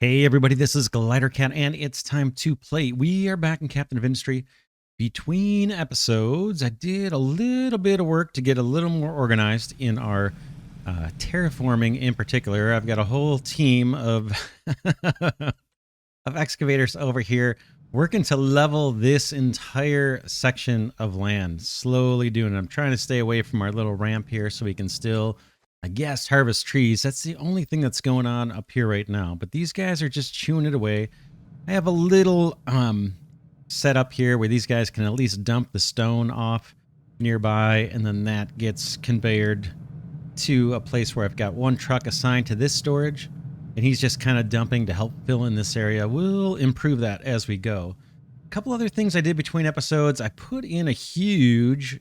Hey everybody, this is Glidercat, and it's time to play. We are back in Captain of Industry. Between episodes, I did a little bit of work to get a little more organized in our terraforming in particular. I've got a whole team of, of excavators over here working to level this entire section of land. Slowly doing it. I'm trying to stay away from our little ramp here so we can still, I guess, harvest trees. That's the only thing that's going on up here right now. But these guys are just chewing it away. I have a little set up here where these guys can at least dump the stone off nearby, and then that gets conveyed to a place where I've got one truck assigned to this storage, and he's just kind of dumping to help fill in this area. We'll improve that as we go. A couple other things I did between episodes. I put in a huge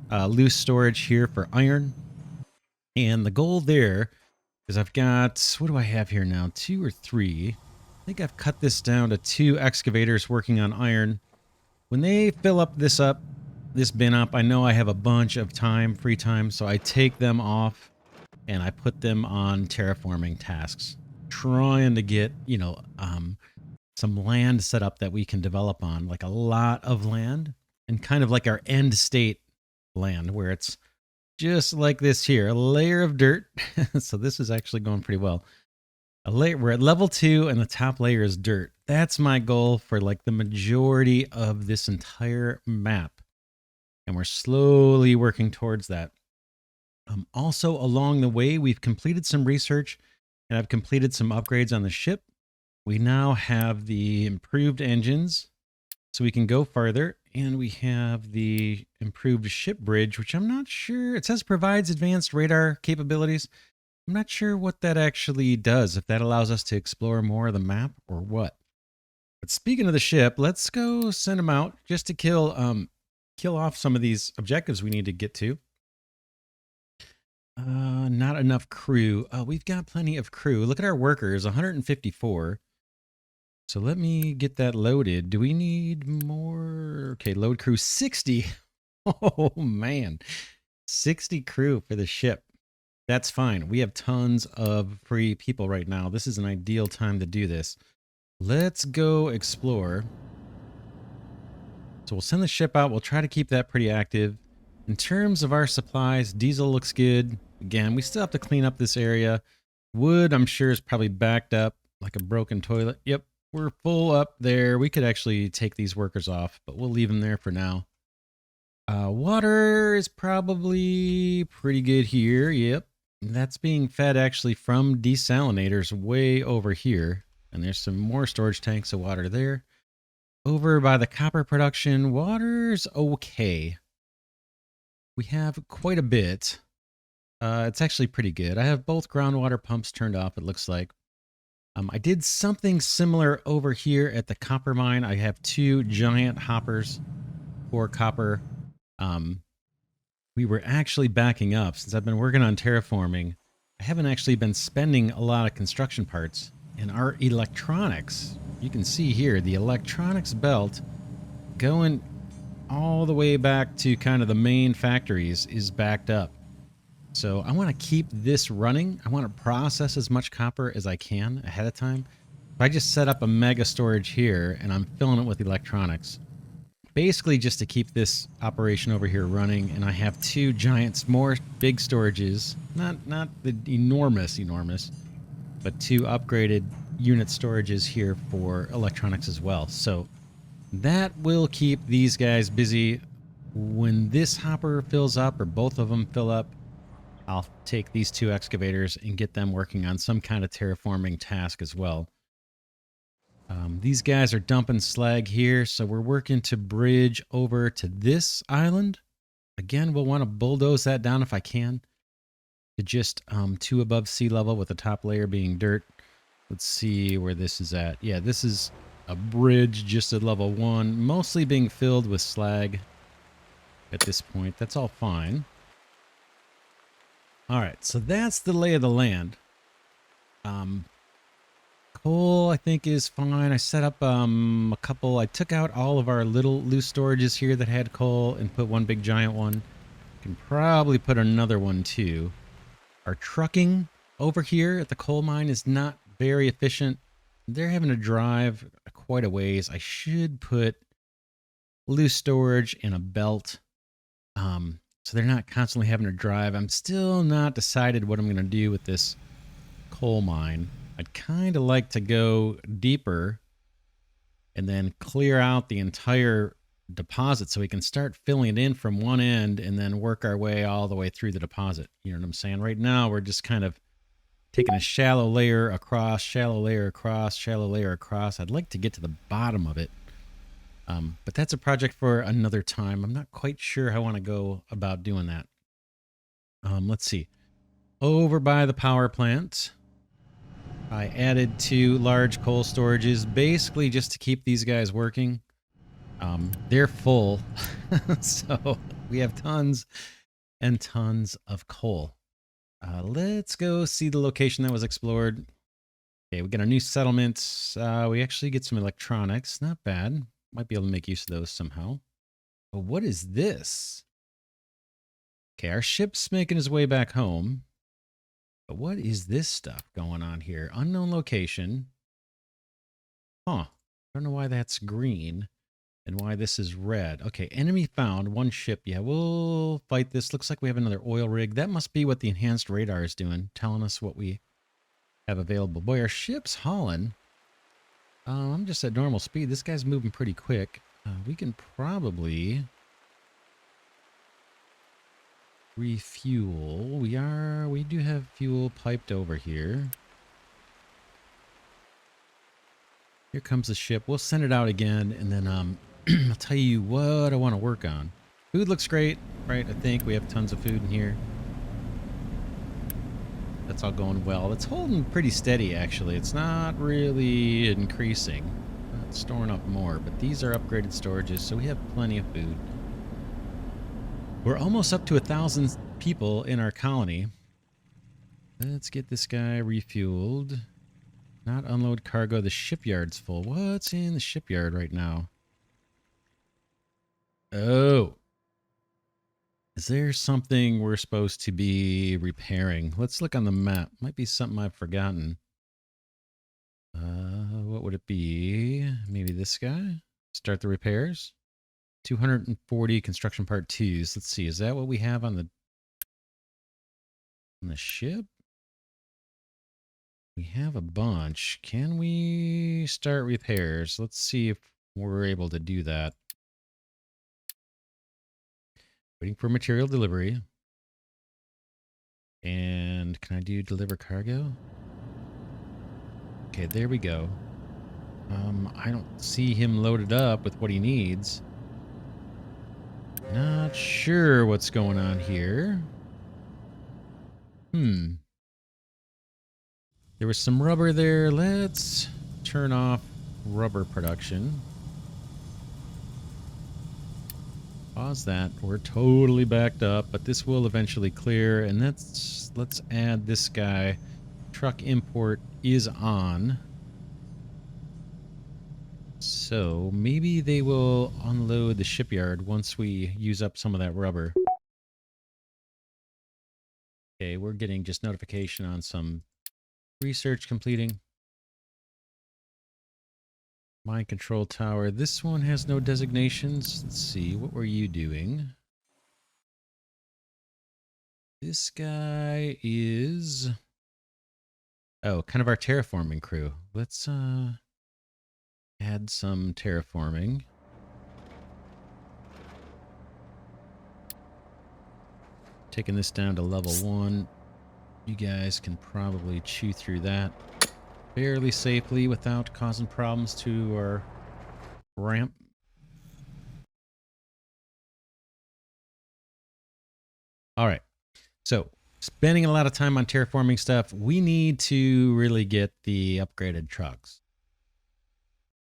loose storage here for iron. And the goal there is I've got, what do I have here now? 2 or 3. I think I've cut this down to 2 excavators working on iron. When they fill up this bin up, I know I have a bunch of free time, so I take them off and I put them on terraforming tasks, trying to get, some land set up that we can develop on, like a lot of land, and kind of like our end state land where it's just like this here, a layer of dirt. So this is actually going pretty well. We're at level 2 and the top layer is dirt. That's my goal for like the majority of this entire map. And we're slowly working towards that. Also along the way, we've completed some research and I've completed some upgrades on the ship. We now have the improved engines so we can go farther. And we have the improved ship bridge, which I'm not sure. It says provides advanced radar capabilities. I'm not sure what that actually does, if that allows us to explore more of the map or what. But speaking of the ship, let's go send them out just to kill off some of these objectives we need to get to. Not enough crew. We've got plenty of crew. Look at our workers, 154. So let me get that loaded. Do we need more? Okay, load crew 60. Oh man, 60 crew for the ship. That's fine. We have tons of free people right now. This is an ideal time to do this. Let's go explore. So we'll send the ship out. We'll try to keep that pretty active. In terms of our supplies, diesel looks good. Again, we still have to clean up this area. Wood, I'm sure, is probably backed up like a broken toilet. Yep. We're full up there. We could actually take these workers off, but we'll leave them there for now. Water is probably pretty good here. Yep. That's being fed actually from desalinators way over here. And there's some more storage tanks of water there. Over by the copper production, water's okay. We have quite a bit. It's actually pretty good. I have both groundwater pumps turned off, it looks like. I did something similar over here at the copper mine. I have 2 giant hoppers for copper. We were actually backing up since I've been working on terraforming. I haven't actually been spending a lot of construction parts. And our electronics, you can see here, the electronics belt going all the way back to kind of the main factories is backed up. So I want to keep this running. I want to process as much copper as I can ahead of time. If I just set up a mega storage here and I'm filling it with electronics, basically just to keep this operation over here running. And I have 2 more big storages, not the enormous, but 2 upgraded unit storages here for electronics as well. So that will keep these guys busy. When this hopper fills up, or both of them fill up, I'll take these 2 excavators and get them working on some kind of terraforming task as well. These guys are dumping slag here, so we're working to bridge over to this island. Again, we'll want to bulldoze that down if I can to just 2 above sea level, with the top layer being dirt. Let's see where this is at. Yeah, this is a bridge just at level 1, mostly being filled with slag at this point. That's all fine. All right, so that's the lay of the land. Coal, I think, is fine. I set up a couple. I took out all of our little loose storages here that had coal and put one big giant one. Can probably put another one too. Our trucking over here at the coal mine is not very efficient. They're having to drive quite a ways. I should put loose storage in a belt, so they're not constantly having to drive. I'm still not decided what I'm going to do with this coal mine. I'd kind of like to go deeper and then clear out the entire deposit so we can start filling it in from one end and then work our way all the way through the deposit. You know what I'm saying? Right now, we're just kind of taking a shallow layer across, shallow layer across, shallow layer across. I'd like to get to the bottom of it. But that's a project for another time. I'm not quite sure how I want to go about doing that. Let's see. Over by the power plant, I added 2 large coal storages, basically just to keep these guys working. They're full, so we have tons and tons of coal. Let's go see the location that was explored. Okay, we got a new settlement. We actually get some electronics. Not bad. Might be able to make use of those somehow. But what is this? Okay, our ship's making his way back home. But what is this stuff going on here? Unknown location. Huh. I don't know why that's green and why this is red. Okay, enemy found. 1 ship. Yeah, we'll fight this. Looks like we have another oil rig. That must be what the enhanced radar is doing, telling us what we have available. Boy, our ship's hauling. I'm just at normal speed. This guy's moving pretty quick. We can probably refuel. We do have fuel piped over here. Here comes the ship. We'll send it out again, and then I'll tell you what I want to work on. Food looks great, right? I think we have tons of food in here. That's all going well. It's holding pretty steady, actually. It's not really increasing. Not storing up more, but these are upgraded storages, so we have plenty of food. We're almost up to 1,000 people in our colony. Let's get this guy refueled. Not unload cargo. The shipyard's full. What's in the shipyard right now? Oh. Is there something we're supposed to be repairing? Let's look on the map. Might be something I've forgotten. What would it be? Maybe this guy? Start the repairs. 240 construction part 2s. Let's see. Is that what we have on the ship? We have a bunch. Can we start repairs? Let's see if we're able to do that. Waiting for material delivery. And can I do deliver cargo? Okay, there we go. I don't see him loaded up with what he needs. Not sure what's going on here. There was some rubber there. Let's turn off rubber production. Pause that. We're totally backed up, but this will eventually clear. And let's add this guy. Truck import is on. So maybe they will unload the shipyard once we use up some of that rubber. Okay, we're getting just notification on some research completing. Mine control tower. This one has no designations. Let's see. What were you doing? This guy is... Oh, kind of our terraforming crew. Let's add some terraforming. Taking this down to level 1. You guys can probably chew through that fairly safely without causing problems to our ramp. All right. So, spending a lot of time on terraforming stuff, we need to really get the upgraded trucks.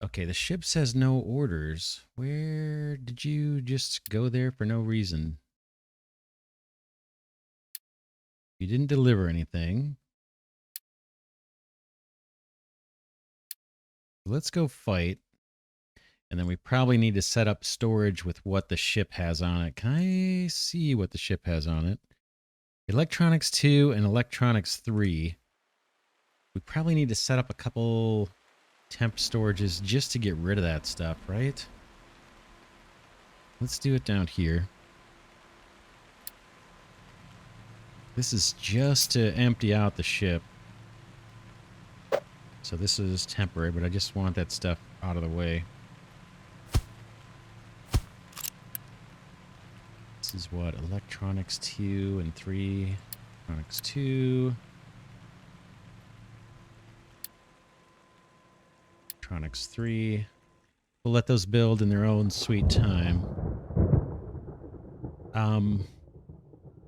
Okay, the ship says no orders. Where did you just go there for no reason? You didn't deliver anything. Let's go fight. And then we probably need to set up storage with what the ship has on it. Can I see what the ship has on it? Electronics 2 and Electronics 3. We probably need to set up a couple temp storages just to get rid of that stuff, right? Let's do it down here. This is just to empty out the ship. So this is temporary, but I just want that stuff out of the way. This is what? Electronics 2 and 3. Electronics 2. Electronics 3. We'll let those build in their own sweet time.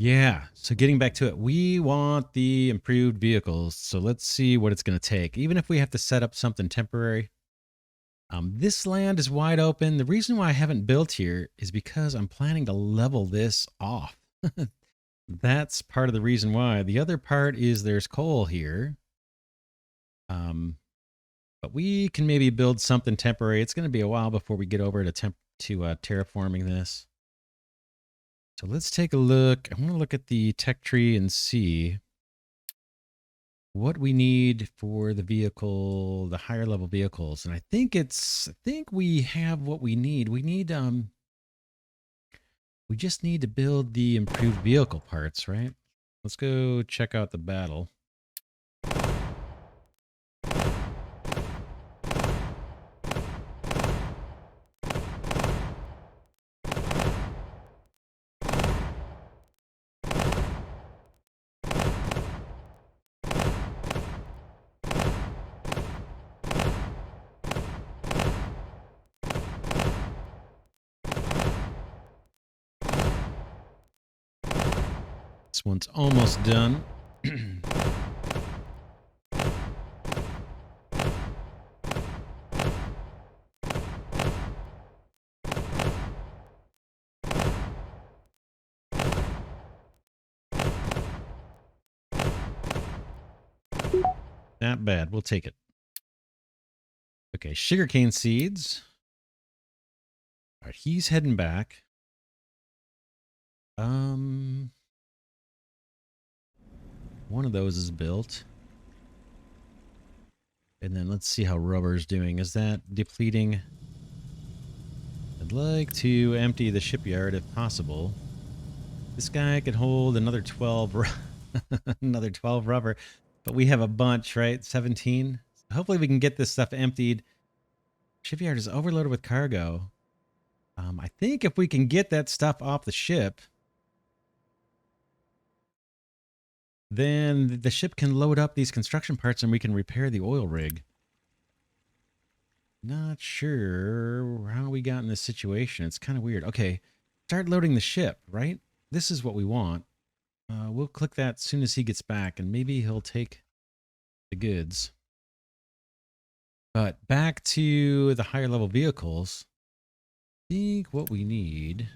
Yeah, so getting back to it, we want the improved vehicles. So let's see what it's going to take. Even if we have to set up something temporary. This land is wide open. The reason why I haven't built here is because I'm planning to level this off. That's part of the reason why. The other part is there's coal here. But we can maybe build something temporary. It's going to be a while before we get over to terraforming this. So let's take a look. I want to look at the tech tree and see what we need for the vehicle, the higher level vehicles. And I think we have what we need. We need, we just need to build the improved vehicle parts, right? Let's go check out the battle. This one's almost done. Not bad. We'll take it. Okay, sugarcane seeds. All right, he's heading back. One of those is built. And then let's see how rubber's doing. Is that depleting? I'd like to empty the shipyard if possible. This guy could hold another 12 another 12 rubber, but we have a bunch, right? 17. Hopefully we can get this stuff emptied. Shipyard is overloaded with cargo. I think if we can get that stuff off the ship, then the ship can load up these construction parts and we can repair the oil rig. Not sure how we got in this situation. It's kind of weird. Okay, start loading the ship, right? This is what we want. We'll click that as soon as he gets back, and maybe he'll take the goods. But back to the higher level vehicles. I think what we need...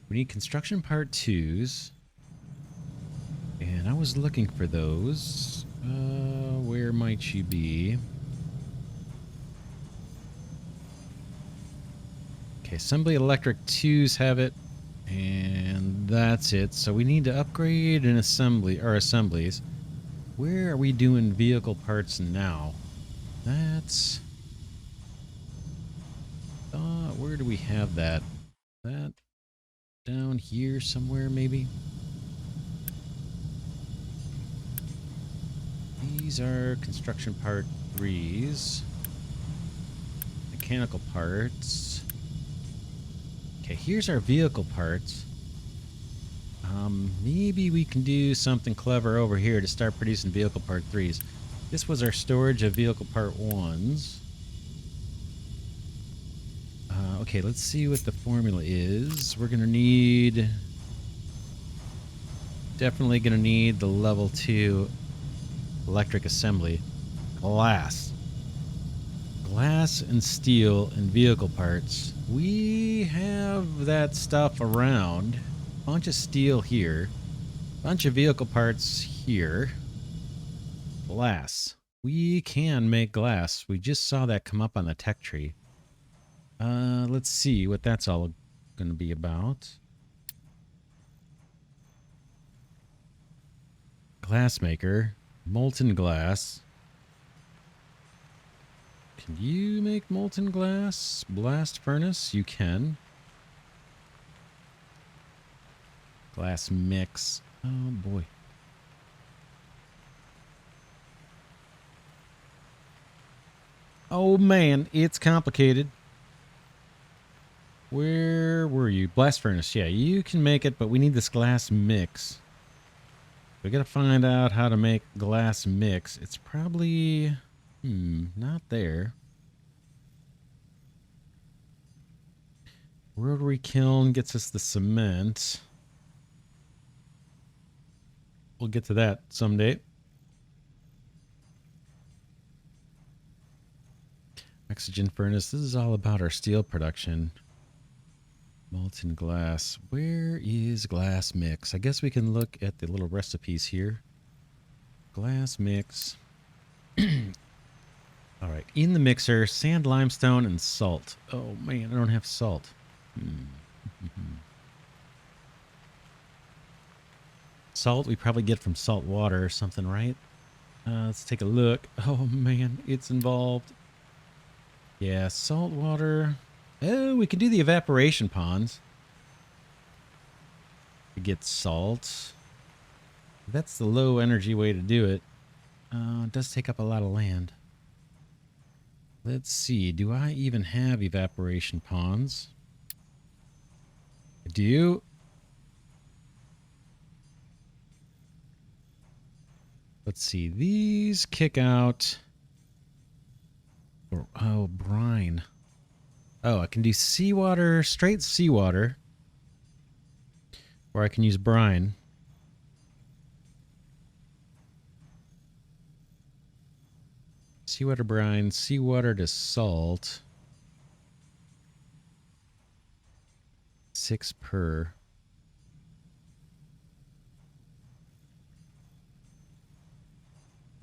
We need construction part 2s. And I was looking for those. Where might you be? Okay, assembly electric 2s have it. And that's it. So we need to upgrade an assembly, or assemblies. Where are we doing vehicle parts now? That's... where do we have that? That... down here somewhere, maybe? These are construction part 3s. Mechanical parts. Okay, here's our vehicle parts. Maybe we can do something clever over here to start producing vehicle part 3s. This was our storage of vehicle part 1s. Okay, let's see what the formula is. We're gonna need... definitely gonna need the level 2 electric assembly. Glass. Glass and steel and vehicle parts. We have that stuff around. Bunch of steel here. Bunch of vehicle parts here. Glass. We can make glass. We just saw that come up on the tech tree. Let's see what that's all going to be about. glassmaker. Molten glass. Can you make molten glass? Blast furnace? You can. Glass mix. Oh boy. Oh man, it's complicated. Where were you? Blast furnace. Yeah, you can make it, but we need this glass mix. We gotta find out how to make glass mix. It's probably... not there. Rotary kiln gets us the cement. We'll get to that someday. Oxygen furnace. This is all about our steel production. Molten glass. Where is glass mix? I guess we can look at the little recipes here. Glass mix. All right. In the mixer, sand, limestone, and salt. Oh, man. I don't have salt. Salt we probably get from salt water or something, right? Let's take a look. Oh, man. It's involved. Yeah, salt water. Oh, we can do the evaporation ponds to get salt. That's the low energy way to do it. It does take up a lot of land. Let's see. Do I even have evaporation ponds? I do. Let's see. These kick out... Oh, brine. Oh, I can do seawater, straight seawater. Or I can use brine. Seawater brine, seawater to salt. 6 per.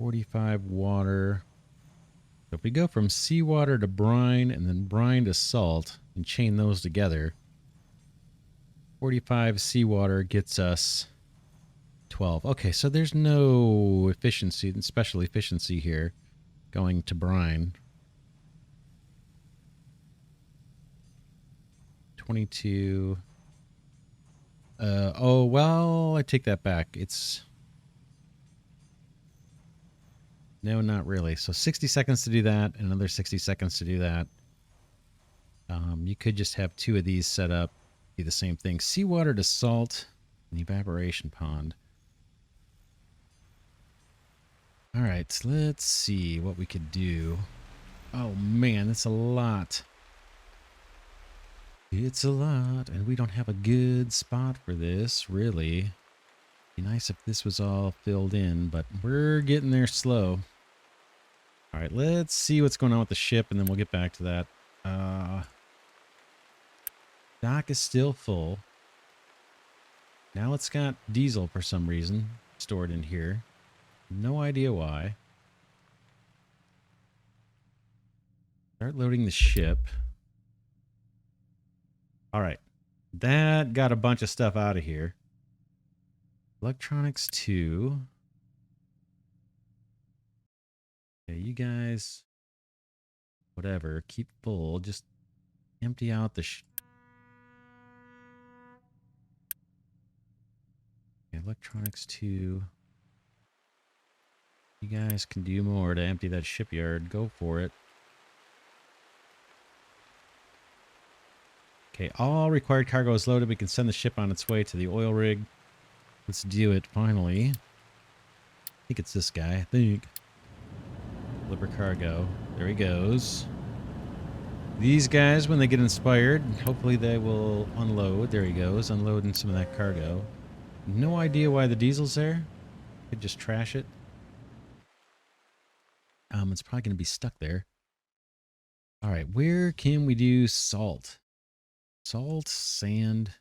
$45 water. So if we go from seawater to brine and then brine to salt and chain those together, 45 seawater gets us 12. Okay, so there's no efficiency, special efficiency here going to brine. 22. Oh, well, I take that back. It's... No, not really. So 60 seconds to do that, and another 60 seconds to do that. You could just have 2 of these set up, do the same thing. Seawater to salt, and evaporation pond. All right, let's see what we could do. Oh man, that's a lot. It's a lot, and we don't have a good spot for this, really. Be nice if this was all filled in, but we're getting there slow. All right, let's see what's going on with the ship, and then we'll get back to that. Dock is still full. Now it's got diesel for some reason stored in here. No idea why. Start loading the ship. All right. That got a bunch of stuff out of here. Electronics 2. Okay, you guys, whatever, keep full. Just empty out the... Okay, electronics 2. You guys can do more to empty that shipyard. Go for it. Okay, all required cargo is loaded. We can send the ship on its way to the oil rig. Let's do it, finally. I think it's this guy, I think. Deliver cargo. There he goes. These guys, when they get inspired, hopefully they will unload. There he goes, unloading some of that cargo. No idea why the diesel's there. Could just trash it. It's probably going to be stuck there. All right, where can we do salt? Salt, sand.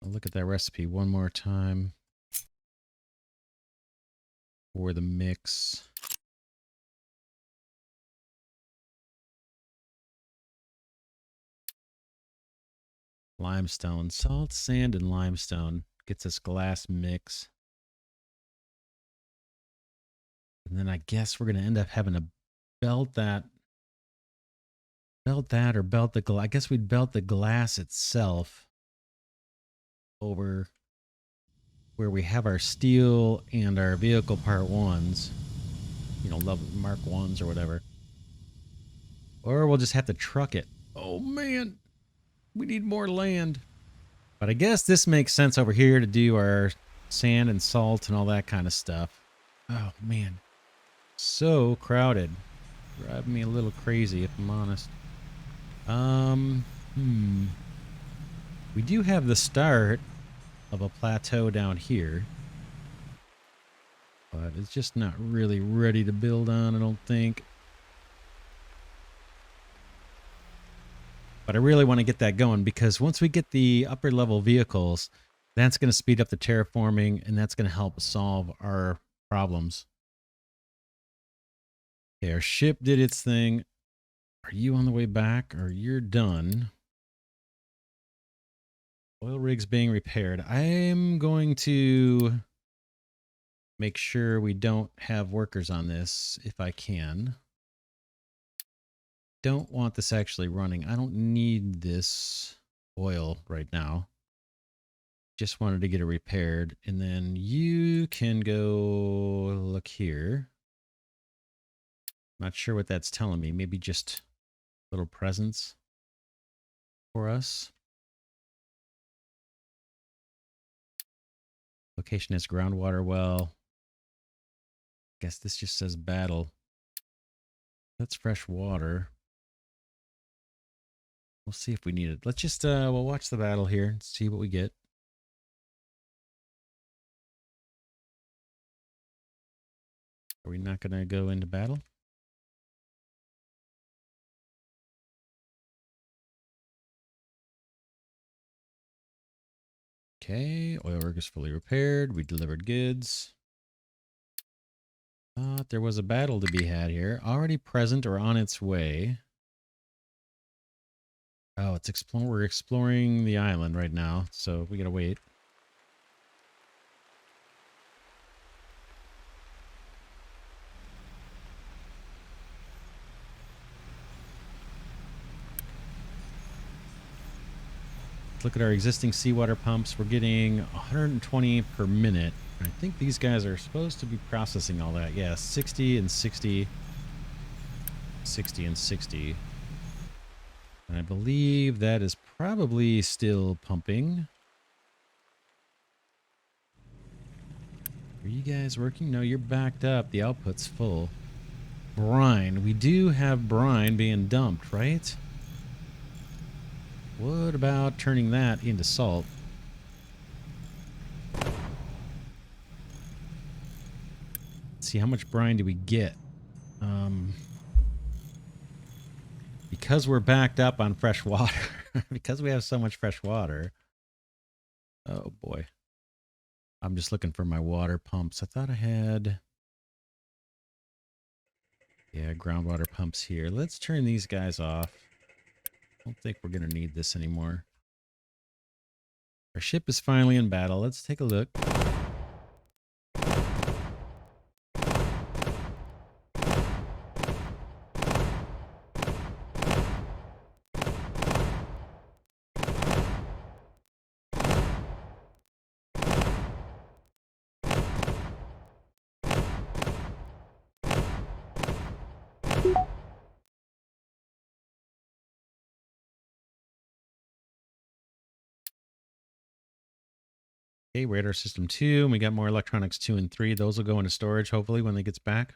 I'll look at that recipe one more time for the mix. Limestone, salt, sand, and limestone gets us glass mix. And then I guess we're going to end up having to belt that or belt the glass. I guess we'd belt the glass itself over where we have our steel and our vehicle part ones, you know, level Mark 1s or whatever. Or we'll just have to truck it. Oh man, we need more land. But I guess this makes sense over here to do our sand and salt and all that kind of stuff. Oh man, so crowded. Driving me a little crazy if I'm honest. We do have the start of a plateau down here, but it's just not really ready to build on, I don't think. But I really want to get that going because once we get the upper level vehicles, that's going to speed up the terraforming and that's going to help solve our problems. Okay, our ship did its thing. Are you on the way back or you're done? Oil rig's being repaired. I'm going to make sure we don't have workers on this if I can. Don't want this actually running. I don't need this oil right now. Just wanted to get it repaired. And then you can go look here. Not sure what that's telling me. Maybe just little presents for us. Location is groundwater well. Guess this just says battle. That's fresh water. We'll see if we need it. Let's just we'll watch the battle here and see what we get. Are we not going to go into battle? Okay, oil rig is fully repaired. We delivered goods. Thought there was a battle to be had here. Already present or on its way. Oh, it's we're exploring the island right now, so we gotta wait. Look at our existing seawater pumps. We're getting 120 per minute. I think these guys are supposed to be processing all that. Yeah, 60 and 60. 60 and 60. And I believe that is probably still pumping. Are you guys working? No, you're backed up. The output's full. Brine. We do have brine being dumped, right? What about turning that into salt? Let's see, how much brine do we get? Because we're backed up on fresh water, because we have so much fresh water. Oh boy. I'm just looking for my water pumps. I thought I had... Yeah, groundwater pumps here. Let's turn these guys off. I don't think we're going to need this anymore. Our ship is finally in battle. Let's take a look. Okay, radar system 2, and we got more electronics 2 and 3. Those will go into storage, hopefully, when they gets back.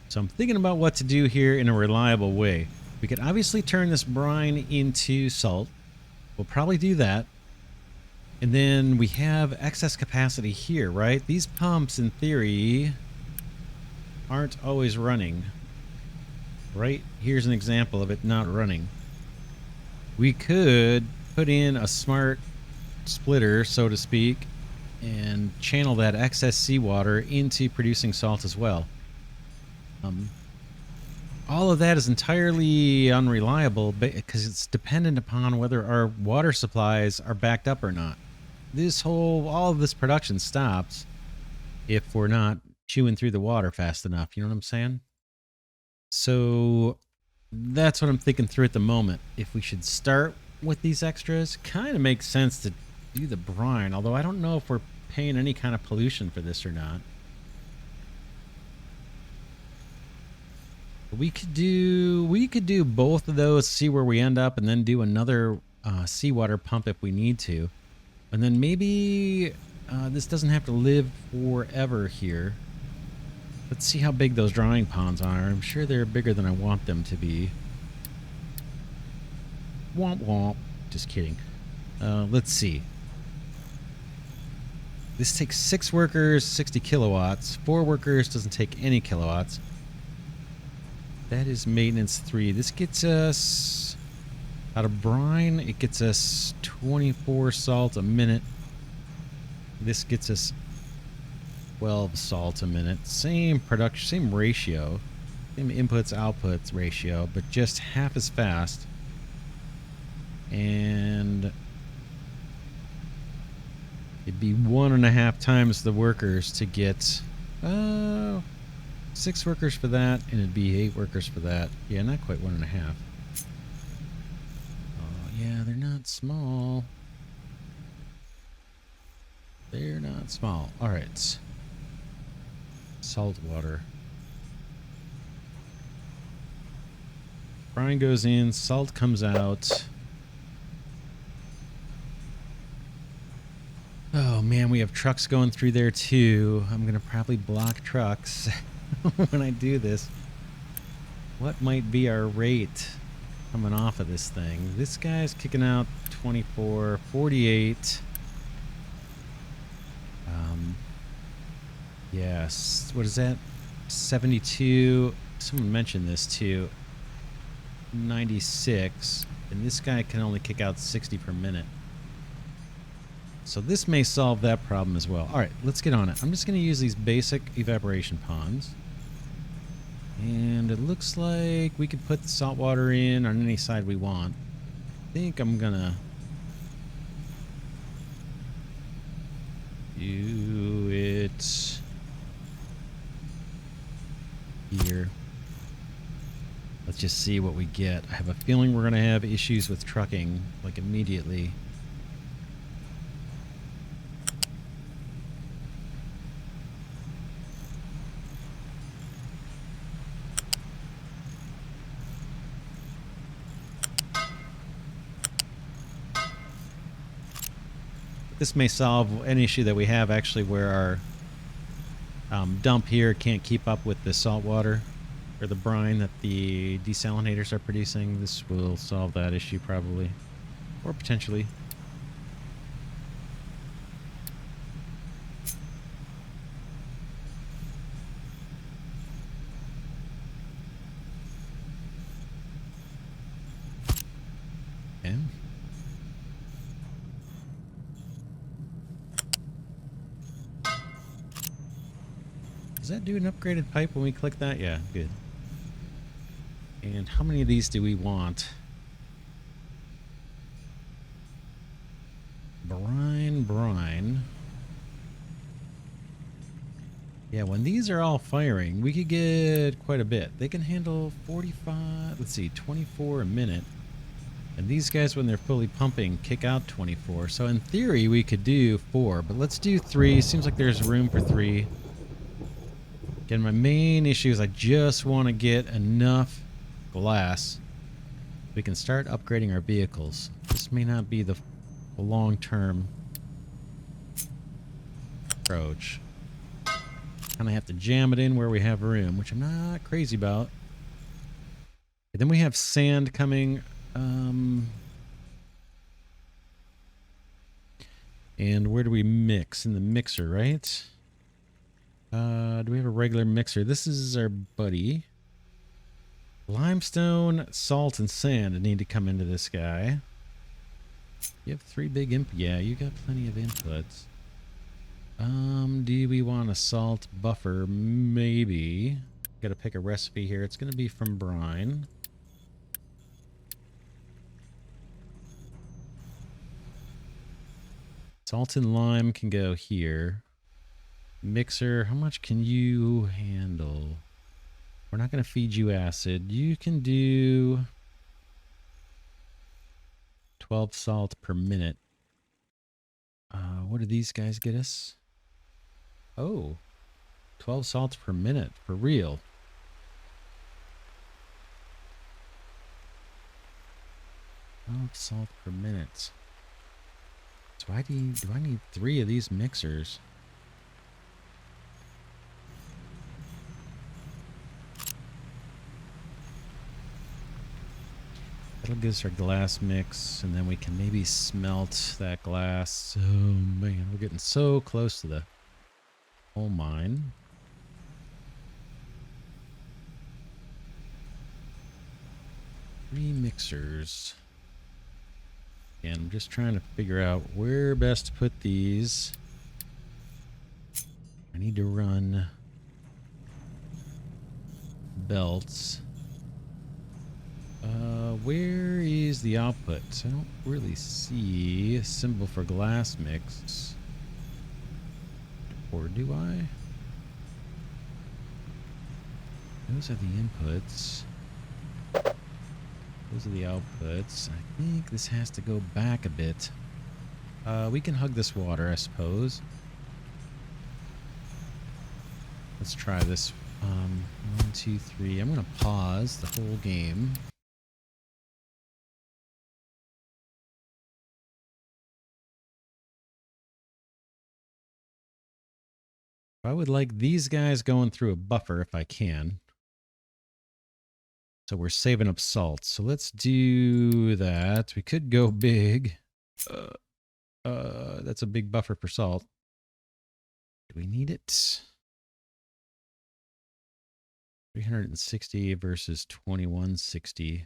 So I'm thinking about what to do here in a reliable way. We could obviously turn this brine into salt. We'll probably do that. And then we have excess capacity here, right? These pumps, in theory, aren't always running. Right? Here's an example of it not running. We could put in a smart splitter, so to speak, and channel that excess seawater into producing salt as well. All of that is entirely unreliable because it's dependent upon whether our water supplies are backed up or not. All of this production stops if we're not chewing through the water fast enough. You know what I'm saying? So that's what I'm thinking through at the moment. If we should start with these extras, kind of makes sense to do the brine, although I don't know if we're paying any kind of pollution for this or not. We could do both of those, see where we end up, and then do another seawater pump if we need to. And then maybe this doesn't have to live forever here. Let's see how big those drying ponds are. I'm sure they're bigger than I want them to be. Womp womp. Just kidding. Let's see. This takes 6 workers, 60 kilowatts. 4 workers doesn't take any kilowatts. That is maintenance 3. This gets us, out of brine, it gets us 24 salt a minute. This gets us 12 salt a minute. Same production, same ratio. Same inputs, outputs ratio, but just half as fast. And it'd be 1.5 times the workers to get 6 workers for that, and it'd be 8 workers for that. Yeah, not quite 1.5. Oh, yeah, they're not small. They're not small. All right. Salt water. Brine goes in, salt comes out. Oh, man, we have trucks going through there, too. I'm going to probably block trucks when I do this. What might be our rate coming off of this thing? This guy's kicking out 24, 48. Yes. What is that? 72. Someone mentioned this too. 96. And this guy can only kick out 60 per minute. So this may solve that problem as well. All right, let's get on it. I'm just going to use these basic evaporation ponds. And it looks like we could put the salt water in on any side we want. I think I'm going to do it here. Let's just see what we get. I have a feeling we're going to have issues with trucking, like immediately. This may solve an issue that we have actually where our dump here can't keep up with the salt water or the brine that the desalinators are producing. This will solve that issue probably, or potentially. Okay. Does that do an upgraded pipe when we click that? Yeah, good. And how many of these do we want? Brine. Yeah, when these are all firing, we could get quite a bit. They can handle 45, let's see, 24 a minute. And these guys, when they're fully pumping, kick out 24. So in theory, we could do 4, but let's do 3. Seems like there's room for 3. Again, my main issue is I just want to get enough glass. We can start upgrading our vehicles. This may not be the long-term approach. Kind of have to jam it in where we have room, which I'm not crazy about. And then we have sand coming. And where do we mix? In the mixer, right? Do we have a regular mixer? This is our buddy. Limestone, salt, and sand need to come into this guy. You have 3 big inputs. Yeah, you got plenty of inputs. Do we want a salt buffer? Maybe. Got to pick a recipe here. It's going to be from brine. Salt and lime can go here. Mixer, how much can you handle? We're not going to feed you acid. You can do 12 salt per minute. What do these guys get us? Oh, 12 salts per minute for real. Salt per minute. So do I need 3 of these mixers? That'll give us our glass mix, and then we can maybe smelt that glass. Oh man, we're getting so close to the coal mine. Three mixers. And I'm just trying to figure out where best to put these. I need to run belts. Where is the output? I don't really see a symbol for glass mix. Or do I? Those are the inputs. Those are the outputs. I think this has to go back a bit. We can hug this water, I suppose. Let's try this. 1, 2, 3. I'm going to pause the whole game. I would like these guys going through a buffer if I can. So we're saving up salt. So let's do that. We could go big. That's a big buffer for salt. Do we need it? 360 versus 2160.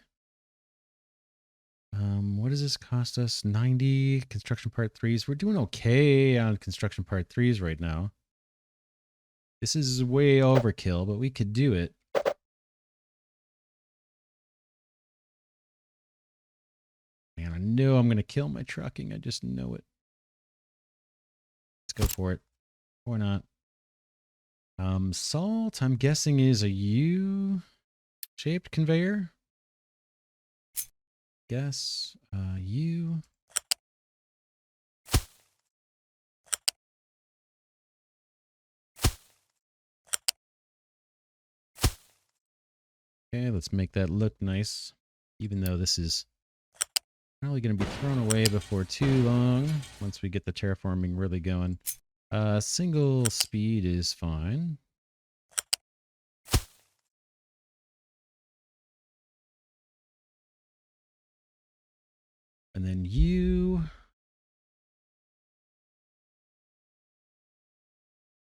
What does this cost us? 90 construction part 3s. We're doing okay on construction part 3s right now. This is way overkill, but we could do it. Man, I know I'm going to kill my trucking. I just know it. Let's go for it. Or not. Salt, I'm guessing, is a U-shaped conveyor. Guess, U. Okay, let's make that look nice. Even though this is probably going to be thrown away before too long, once we get the terraforming really going. Single speed is fine. And then you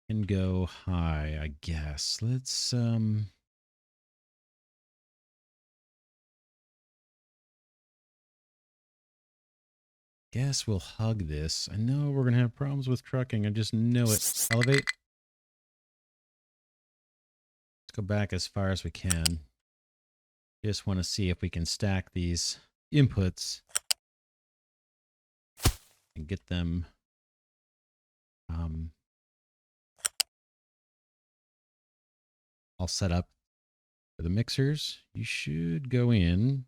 can go high, I guess. Let's guess we'll hug this. I know we're gonna have problems with trucking. I just know it. Elevate. Let's go back as far as we can. Just want to see if we can stack these inputs and get them all set up for the mixers. You should go in.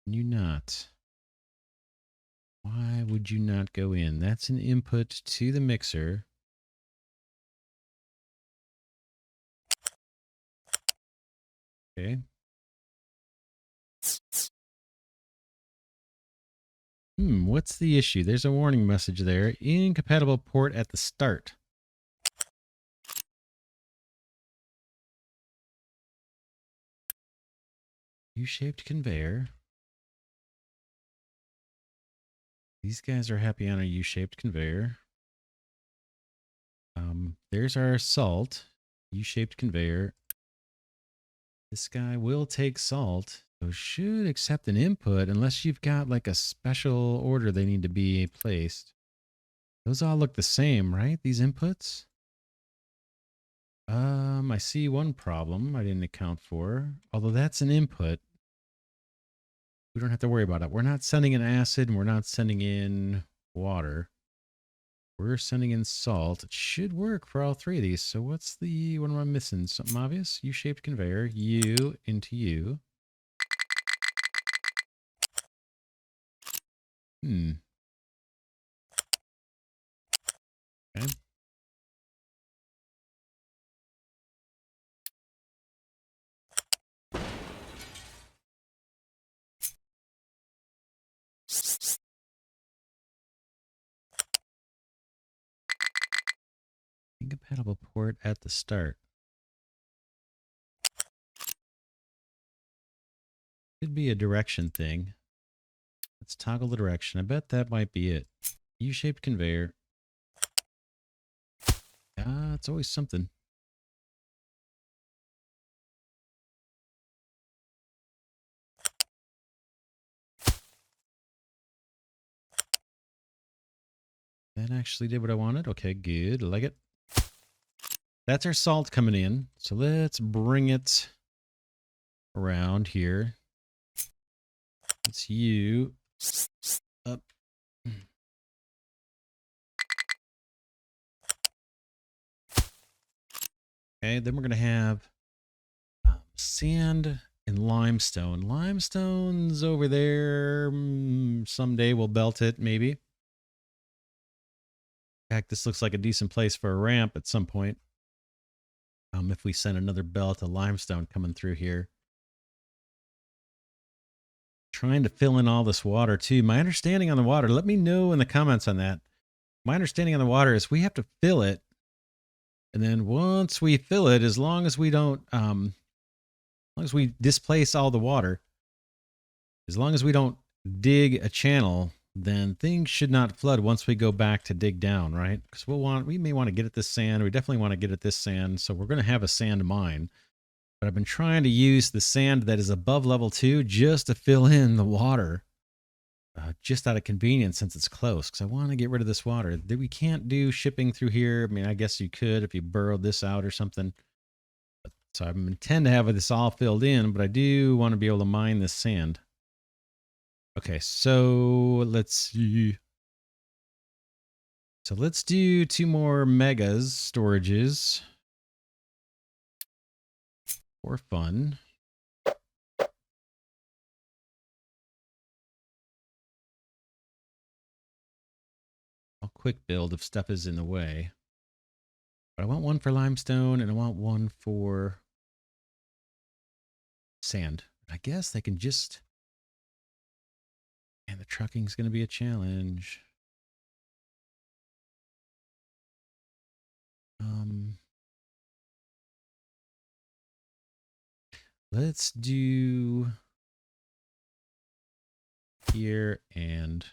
Can you not? Why would you not go in? That's an input to the mixer. Okay. What's the issue? There's a warning message there. Incompatible port at the start. U-shaped conveyor. These guys are happy on a U-shaped conveyor. There's our salt. U-shaped conveyor. This guy will take salt. So should accept an input unless you've got like a special order they need to be placed. Those all look the same, right? These inputs? I see one problem I didn't account for. Although that's an input, we don't have to worry about it. We're not sending in acid and we're not sending in water. We're sending in salt. It should work for all three of these. So what am I missing? Something obvious? U-shaped conveyor. U into U. Okay. Incompatible port at the start. Could be a direction thing. Let's toggle the direction. I bet that might be it. U-shaped conveyor. It's always something. That actually did what I wanted. Okay, good. I like it. That's our salt coming in. So let's bring it around here. It's you up. Okay, then we're going to have sand and limestone. Limestone's over there. Someday we'll belt it, maybe. In fact, this looks like a decent place for a ramp at some point. If we send another belt of limestone coming through here. Trying to fill in all this water too. My understanding on the water, let me know in the comments on that. My understanding on the water is we have to fill it. And then once we fill it, as long as we don't, as long as we displace all the water, as long as we don't dig a channel, then things should not flood once we go back to dig down, right? Because we may want to get at this sand. We definitely want to get at this sand. So we're going to have a sand mine. But I've been trying to use the sand that is above level 2 just to fill in the water. Just out of convenience since it's close. Because I want to get rid of this water. We can't do shipping through here. I mean, I guess you could if you burrowed this out or something. So I intend to have this all filled in, but I do want to be able to mine this sand. Okay, so let's see. So let's do 2 more megas storages for fun. I'll quick build if stuff is in the way. But I want one for limestone and I want one for sand. I guess they can just... And the trucking's going to be a challenge. Let's do here and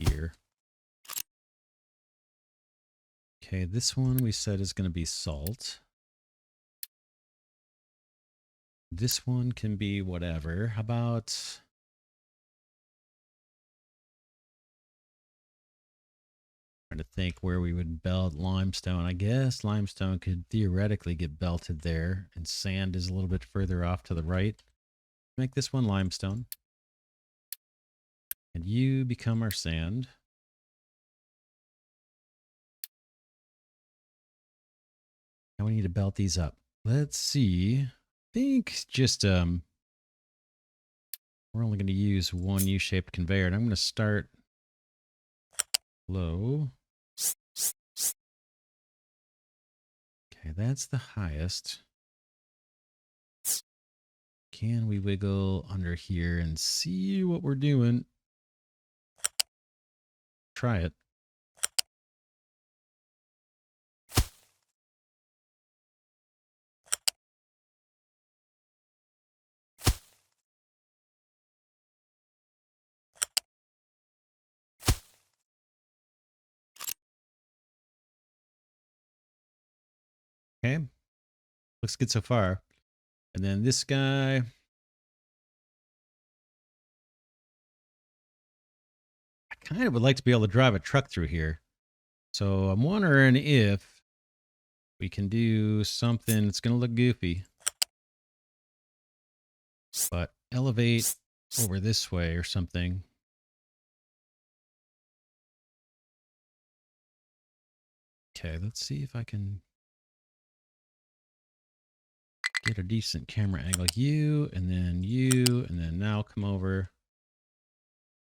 here. Okay, this one we said is going to be salt. This one can be whatever. How about... Trying to think where we would belt limestone. I guess limestone could theoretically get belted there, and sand is a little bit further off to the right. Make this one limestone. And you become our sand. Now we need to belt these up. Let's see. I think just we're only going to use one U-shaped conveyor, and I'm going to start low. Okay, that's the highest. Can we wiggle under here and see what we're doing? Try it. Okay. Looks good so far. And then this guy. kind of would like to be able to drive a truck through here. So I'm wondering if we can do something that's going to look goofy, but elevate over this way or something. Okay, let's see if I can get a decent camera angle. You, and then now come over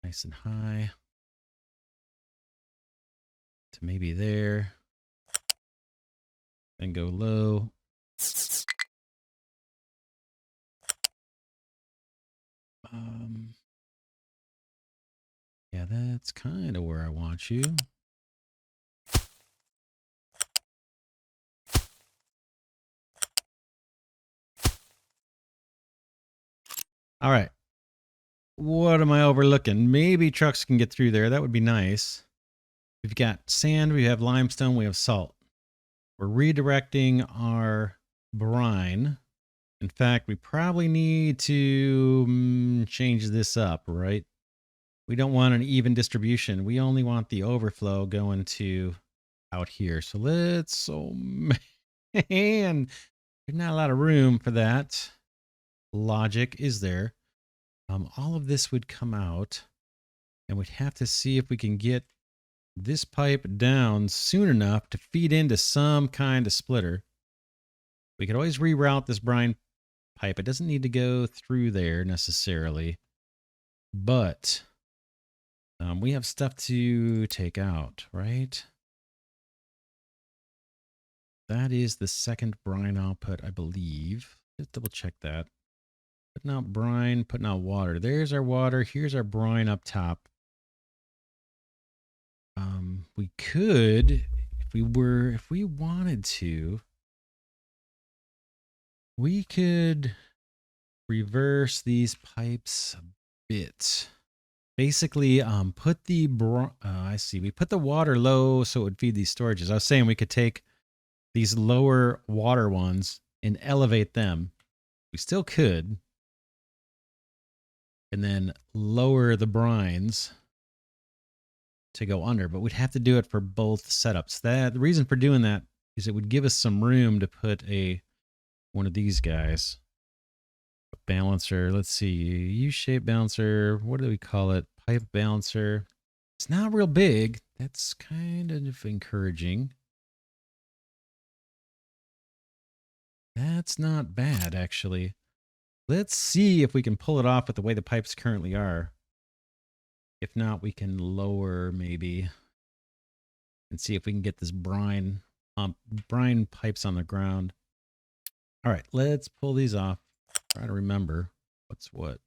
nice and high to maybe there. Then go low. Yeah, that's kind of where I want you. All right. What am I overlooking? Maybe trucks can get through there. That would be nice. We've got sand, we have limestone, we have salt. We're redirecting our brine. In fact, we probably need to change this up, right? We don't want an even distribution. We only want the overflow going to out here. So let's, oh man, there's not a lot of room for that logic, is there? All of this would come out, and we'd have to see if we can get this pipe down soon enough to feed into some kind of splitter. We could always reroute this brine pipe. It doesn't need to go through there necessarily, but we have stuff to take out, right? That is the second brine output, I believe. Just double check that. Putting out brine, putting out water. There's our water. Here's our brine up top. We could, if we wanted to, we could reverse these pipes a bit. Basically, put the we put the water low so it would feed these storages. I was saying we could take these lower water ones and elevate them. We still could. And then lower the brines to go under, but we'd have to do it for both setups. The reason for doing that is it would give us some room to put one of these guys. A balancer, let's see, U-shaped balancer, what do we call it? Pipe balancer. It's not real big. That's kind of encouraging. That's not bad, actually. Let's see if we can pull it off with the way the pipes currently are. If not, we can lower maybe and see if we can get this brine pipes on the ground. All right, let's pull these off. Try to remember what's what.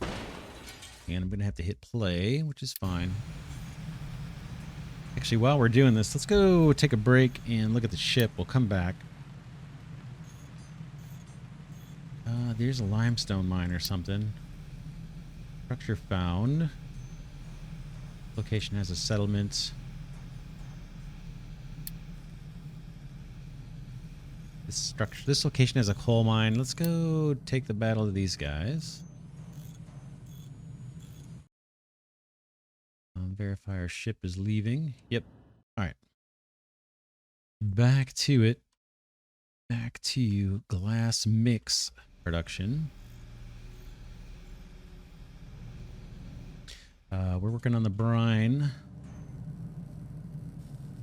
And I'm going to have to hit play, which is fine. Actually, while we're doing this, let's go take a break and look at the ship. We'll come back. There's a limestone mine or something. Structure found. Location has a settlement. This location has a coal mine. Let's go take the battle to these guys. Verify our ship is leaving. Yep. All right. Back to it. Back to glass mix production. We're working on the brine.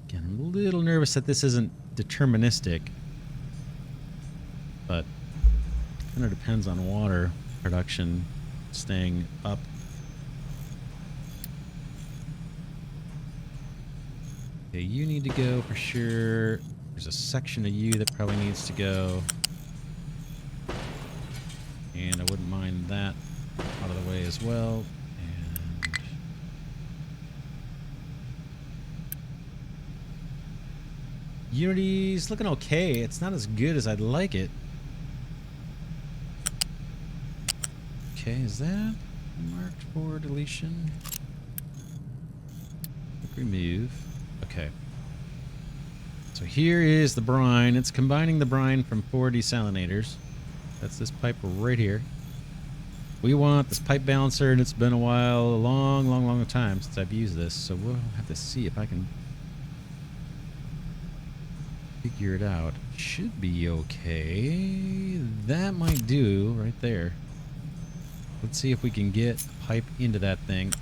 Again, I'm a little nervous that this isn't deterministic, but it kind of depends on water production staying up. Okay, you need to go for sure. There's a section of you that probably needs to go. And I wouldn't mind that out of the way as well. And Unity's looking okay. It's not as good as I'd like it. Okay, is that marked for deletion? Click remove. Okay. So here is the brine. It's combining the brine from 4 desalinators. That's this pipe right here. We want this pipe balancer, and it's been a while, a long, long, long time since I've used this, so we'll have to see if I can figure it out. Should be okay. That might do right there. Let's see if we can get a pipe into that thing.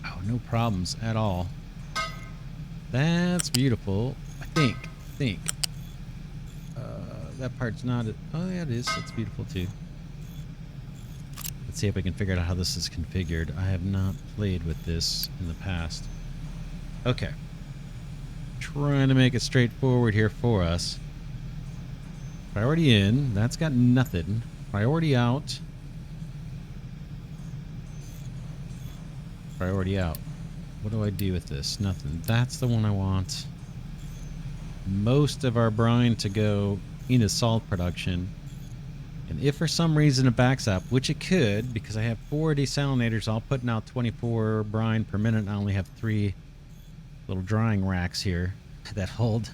Oh, no problems at all. That's beautiful. I think. That part's not... Oh, yeah, it is. That's beautiful, too. Let's see if we can figure out how this is configured. I have not played with this in the past. Okay. Trying to make it straightforward here for us. Priority in. That's got nothing. Priority out. Priority out. What do I do with this? Nothing. That's the one I want. Most of our brine to go into salt production. And if for some reason it backs up, which it could, because I have 4 desalinators all putting out 24 brine per minute, and I only have 3 little drying racks here that hold.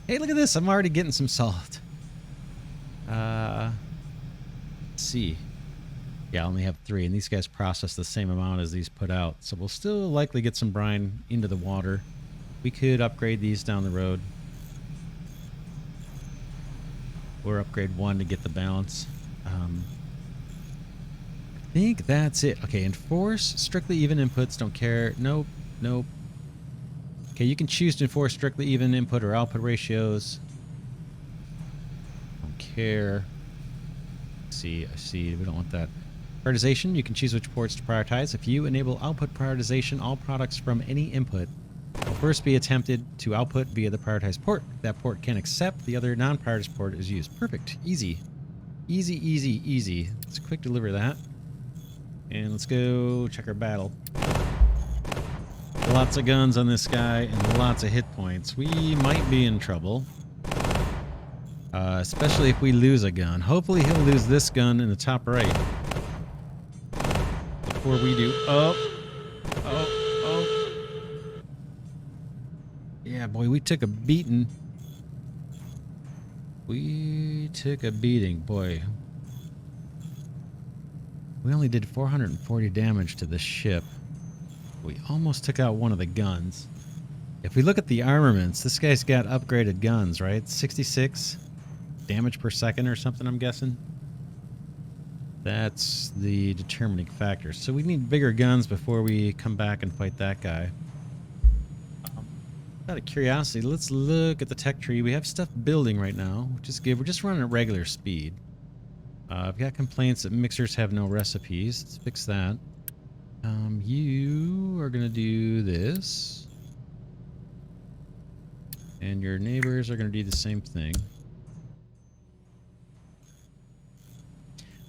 Hey, look at this. I'm already getting some salt. Let's see. Yeah, I only have 3, and these guys process the same amount as these put out. So we'll still likely get some brine into the water. We could upgrade these down the road. Or upgrade 1 to get the balance. I think that's it. Okay, enforce strictly even inputs. Don't care. Nope. Okay, you can choose to enforce strictly even input or output ratios. Don't care. I see. We don't want that. Prioritization, you can choose which ports to prioritize. If you enable output prioritization, all products from any input will first be attempted to output via the prioritized port. That port can accept the other non-prioritized port is used. Perfect. Easy. Let's quick deliver that. And let's go check our battle. Lots of guns on this guy and lots of hit points. We might be in trouble. Especially if we lose a gun. Hopefully he'll lose this gun in the top right. Before we do. Oh. Yeah, boy, we took a beating. Boy. We only did 440 damage to the ship. We almost took out one of the guns. If we look at the armaments, this guy's got upgraded guns, right? 66 damage per second or something, I'm guessing. That's the determining factor. So we need bigger guns before we come back and fight that guy. Out of curiosity, let's look at the tech tree. We have stuff building right now, which is good. We're just running at regular speed. I've got complaints that mixers have no recipes. Let's fix that. You are going to do this. And your neighbors are going to do the same thing.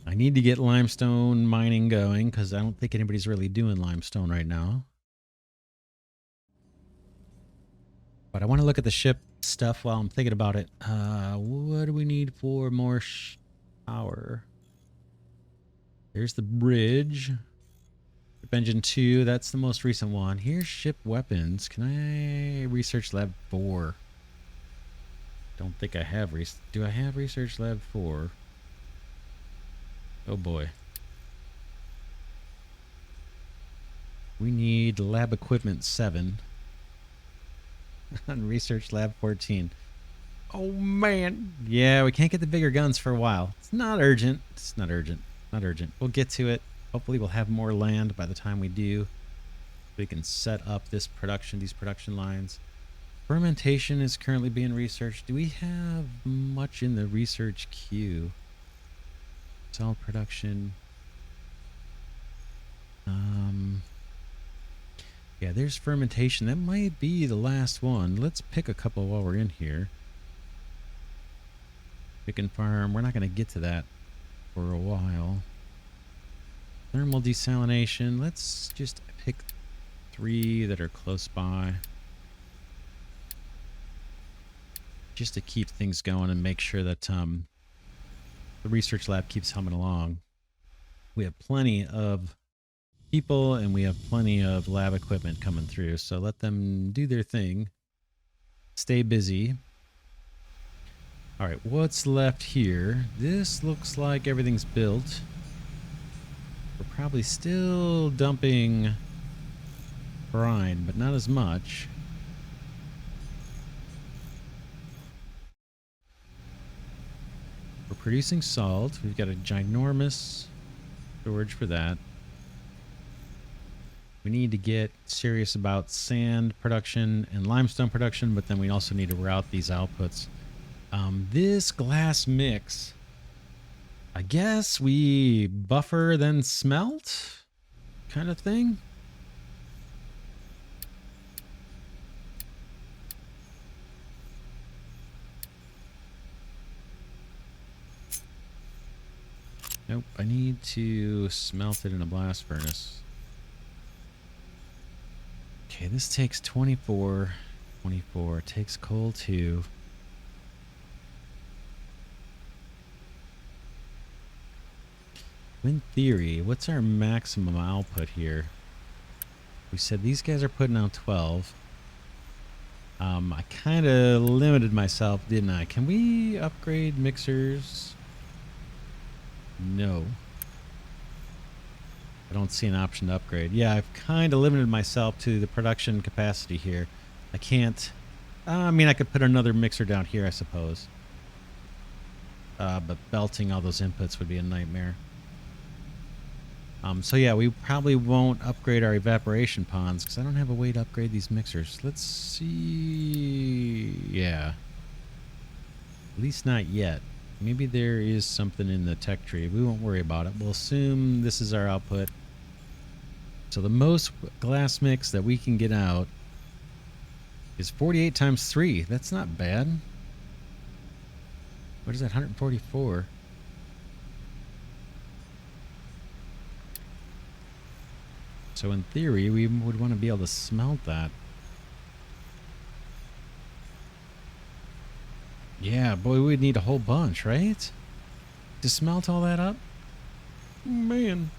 I need to get limestone mining going because I don't think anybody's really doing limestone right now. But I want to look at the ship stuff while I'm thinking about it. What do we need for more power? There's the bridge. Ship engine 2, that's the most recent one. Here's ship weapons. Can I research lab 4? Don't think I have. Do I have research lab 4? Oh boy. We need lab equipment 7. On research lab 14. Oh man. Yeah, we can't get the bigger guns for a while. It's not urgent. We'll get to it. Hopefully we'll have more land by the time we do. We can set up these production lines. Fermentation is currently being researched. Do we have much in the research queue? Salt production. Yeah, there's fermentation. That might be the last one. Let's pick a couple while we're in here. Chicken farm. We're not going to get to that for a while. Thermal desalination. Let's just pick 3 that are close by. Just to keep things going and make sure that the research lab keeps humming along. We have plenty of people and we have plenty of lab equipment coming through, so let them do their thing. Stay busy. All right, what's left here? This looks like everything's built. We're probably still dumping brine, but not as much. We're producing salt. We've got a ginormous storage for that. We need to get serious about sand production and limestone production, but then we also need to route these outputs. This glass mix, I guess we buffer then smelt kind of thing. Nope, I need to smelt it in a blast furnace. Okay, this takes 24. 24. Takes coal too. In theory, what's our maximum output here? We said these guys are putting out 12. I kind of limited myself, didn't I? Can we upgrade mixers? No. I don't see an option to upgrade. Yeah, I've kind of limited myself to the production capacity here. I can't... I mean, I could put another mixer down here, I suppose. But belting all those inputs would be a nightmare. So yeah, we probably won't upgrade our evaporation ponds because I don't have a way to upgrade these mixers. Let's see... Yeah. At least not yet. Maybe there is something in the tech tree. We won't worry about it. We'll assume this is our output. So the most glass mix that we can get out is 48 times 3. That's not bad. What is that? 144. So in theory, we would want to be able to smelt that. Yeah, boy, we'd need a whole bunch, right? To smelt all that up? Man.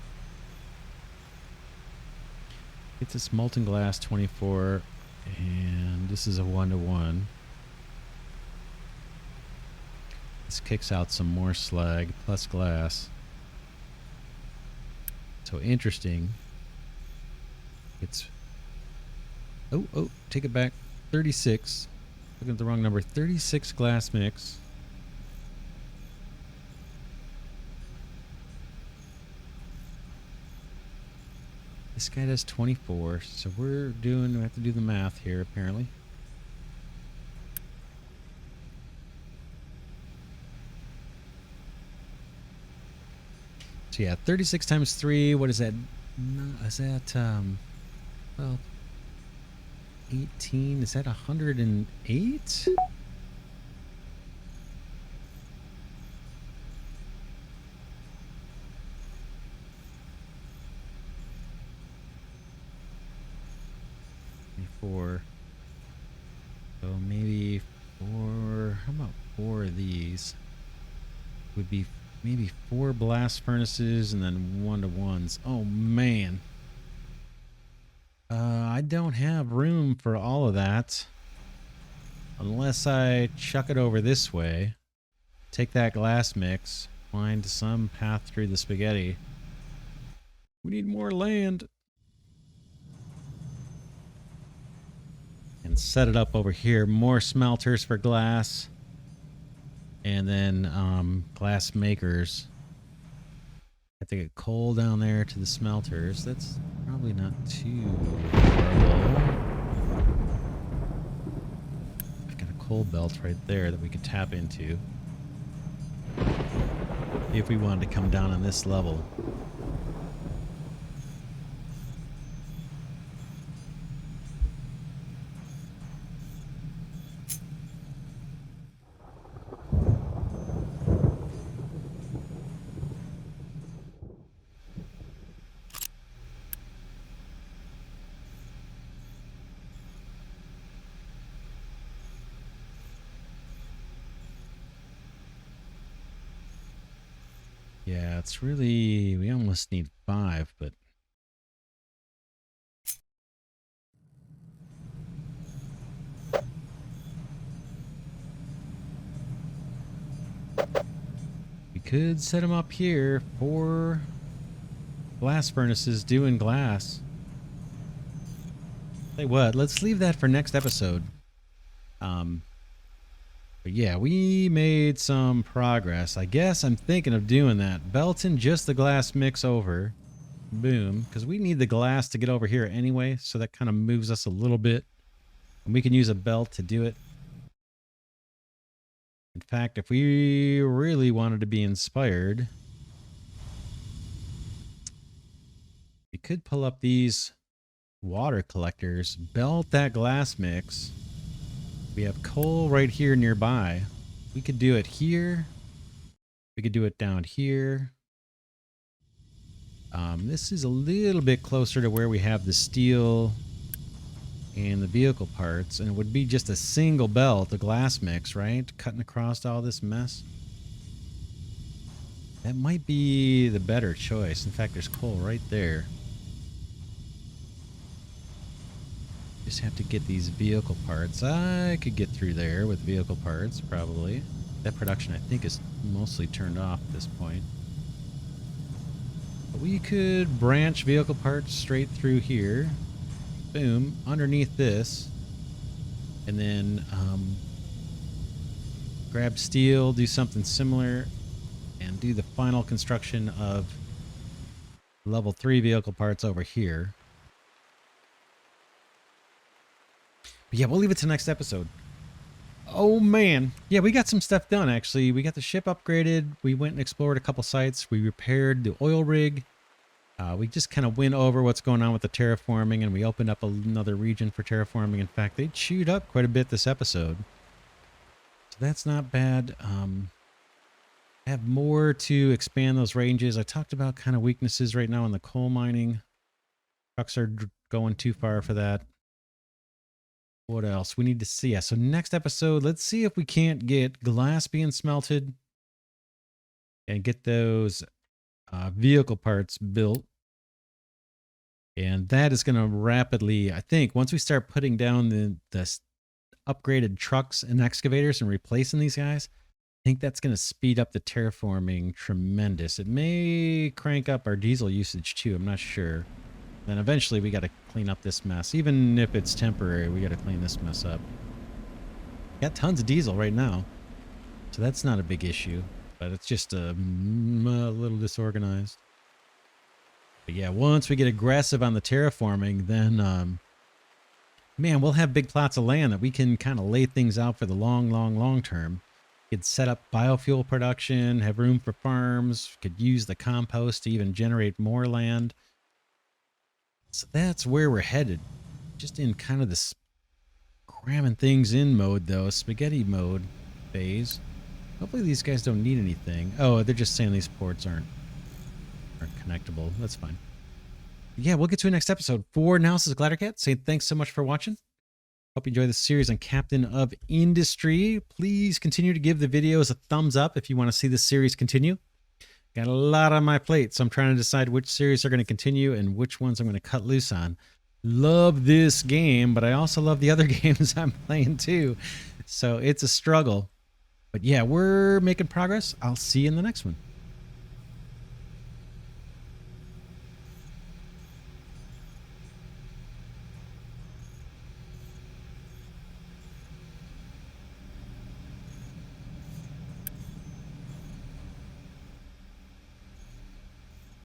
Get this molten glass 24, and this is a 1-to-1. This kicks out some more slag plus glass. So interesting. It's... Oh, take it back. 36. Looking at the wrong number. 36 glass mix. This guy does 24. So we have to do the math here, apparently. So yeah, 36 times 3. What is that? Is that, well, 18. Is that 108? Four. So maybe 4. How about 4 of these? Would be maybe 4 blast furnaces and then 1-to-1s. Oh man. I don't have room for all of that. Unless I chuck it over this way. Take that glass mix. Find some path through the spaghetti. We need more land. And set it up over here. More smelters for glass. And then glass makers. Have to get coal down there to the smelters. That's probably not too horrible. I've got a coal belt right there that we could tap into if we wanted to come down on this level. Yeah, it's really... We almost need 5, but... We could set them up here. 4 blast furnaces doing glass. Say what? Let's leave that for next episode. But yeah, we made some progress. I guess I'm thinking of doing that. Belting just the glass mix over. Boom. Because we need the glass to get over here anyway, so that kind of moves us a little bit. And we can use a belt to do it. In fact, if we really wanted to be inspired, we could pull up these water collectors, belt that glass mix. We have coal right here nearby. We could do it here. We could do it down here. This is a little bit closer to where we have the steel and the vehicle parts, and it would be just a single belt, a glass mix, right? Cutting across all this mess. That might be the better choice. In fact, there's coal right there. Just have to get these vehicle parts. I could get through there with vehicle parts, probably. That production, I think, is mostly turned off at this point. But we could branch vehicle parts straight through here. Boom, underneath this. And then grab steel, do something similar, and do the final construction of level 3 vehicle parts over here. But yeah, we'll leave it to next episode. Oh man. Yeah, we got some stuff done actually. We got the ship upgraded. We went and explored a couple sites. We repaired the oil rig. We just kind of went over what's going on with the terraforming, and we opened up another region for terraforming. In fact, they chewed up quite a bit this episode. So that's not bad. I have more to expand those ranges. I talked about kind of weaknesses right now in the coal mining. Trucks are going too far for that. What else? We need to see. Yeah, so next episode, let's see if we can't get glass being smelted and get those vehicle parts built. And that is going to rapidly, I think, once we start putting down the upgraded trucks and excavators and replacing these guys, I think that's going to speed up the terraforming tremendous. It may crank up our diesel usage too. I'm not sure. Then eventually we got to clean up this mess. Even if it's temporary, we got to clean this mess up. Got tons of diesel right now, so that's not a big issue. But it's just a little disorganized. But yeah, once we get aggressive on the terraforming, then man, we'll have big plots of land that we can kind of lay things out for the long term. We could set up biofuel production, have room for farms, could use the compost to even generate more land. So that's where we're headed. Just in kind of this cramming things in mode though, spaghetti mode phase. Hopefully these guys don't need anything. Oh, they're just saying these ports aren't connectable. That's fine. Yeah, we'll get to a next episode. For now, this is Glidercat saying thanks so much for watching. Hope you enjoy this series on Captain of Industry. Please continue to give the videos a thumbs up if you want to see this series continue. Got a lot on my plate, so I'm trying to decide which series are going to continue and which ones I'm going to cut loose on. Love this game, but I also love the other games I'm playing too. So it's a struggle. But yeah, we're making progress. I'll see you in the next one.